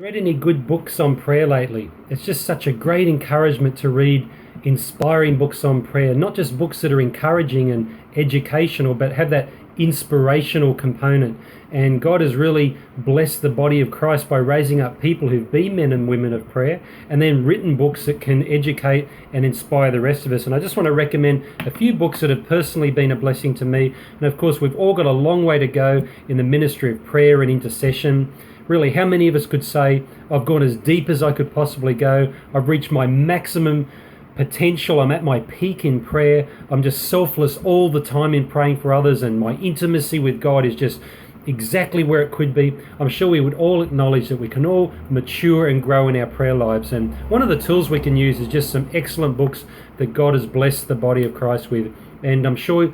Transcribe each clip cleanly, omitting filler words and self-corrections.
You read any good books on prayer lately? It's just such a great encouragement to read inspiring books on prayer, not just books that are encouraging and educational, but have that inspirational component. And God has really blessed the body of Christ by raising up people who've been men and women of prayer, and then written books that can educate and inspire the rest of us. And I just want to recommend a few books that have personally been a blessing to me. And of course, we've all got a long way to go in the ministry of prayer and intercession. Really, how many of us could say, I've gone as deep as I could possibly go, I've reached my maximum potential, I'm at my peak in prayer, I'm just selfless all the time in praying for others, and my intimacy with God is just exactly where it could be. I'm sure we would all acknowledge that we can all mature and grow in our prayer lives. And one of the tools we can use is just some excellent books that God has blessed the body of Christ with. And I'm sure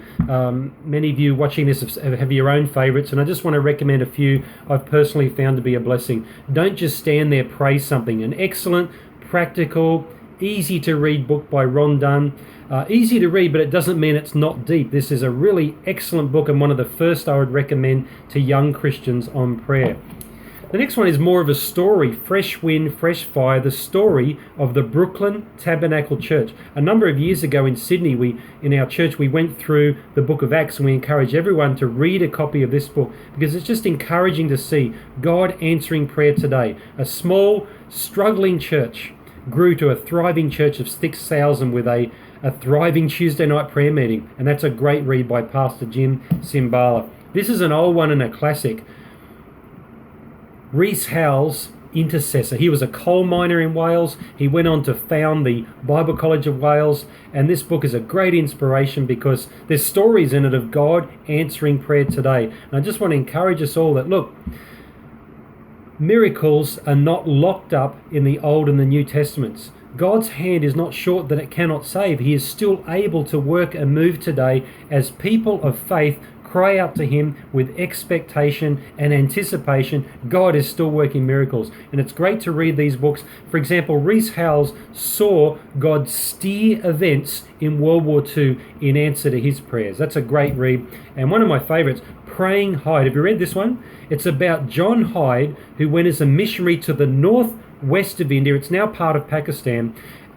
many of you watching this have your own favorites, and I just want to recommend a few I've personally found to be a blessing. Don't just stand there, pray something. An excellent, practical, easy to read book by Ron Dunn. Easy to read, but it doesn't mean it's not deep. This is a really excellent book, and one of the first I would recommend to young Christians on prayer. The next one is more of a story, Fresh Wind, Fresh Fire, the story of the Brooklyn Tabernacle Church. A number of years ago in Sydney, in our church, we went through the book of Acts, and we encourage everyone to read a copy of this book because it's just encouraging to see God answering prayer today. A small, struggling church grew to a thriving church of 6,000 with a thriving Tuesday night prayer meeting. And that's a great read by Pastor Jim Cymbala. This is an old one and a classic. Rees Howells, intercessor. He was a coal miner in Wales. He went on to found the Bible College of Wales, and this book is a great inspiration because there's stories in it of God answering prayer today. And I just want to encourage us all that, look, miracles are not locked up in the Old and the New Testaments. God's hand is not short that it cannot save. He is still able to work and move today as people of faith cry out to him with expectation and anticipation. God is still working miracles. And it's great to read these books. For example, Rees Howells saw God steer events in World War II in answer to his prayers. That's a great read. And one of my favorites, Praying Hyde. Have you read this one? It's about John Hyde, who went as a missionary to the northwest of India. It's now part of Pakistan.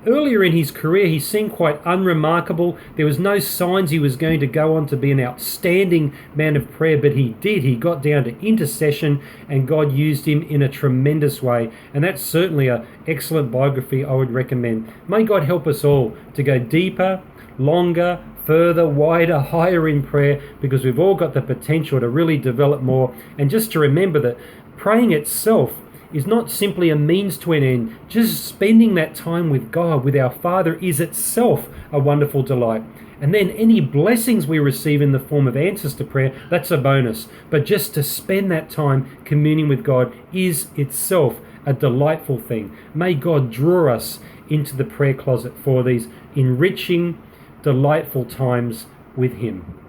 Earlier in his career, he seemed quite unremarkable. There was no signs he was going to go on to be an outstanding man of prayer, but he did. He got down to intercession, and God used him in a tremendous way. And that's certainly an excellent biography I would recommend. May God help us all to go deeper, longer, further, wider, higher in prayer, because we've all got the potential to really develop more. And just to remember that praying itself is not simply a means to an end. Just spending that time with God, with our Father, is itself a wonderful delight. And then any blessings we receive in the form of answers to prayer, that's a bonus. But just to spend that time communing with God is itself a delightful thing. May God draw us into the prayer closet for these enriching, delightful times with him.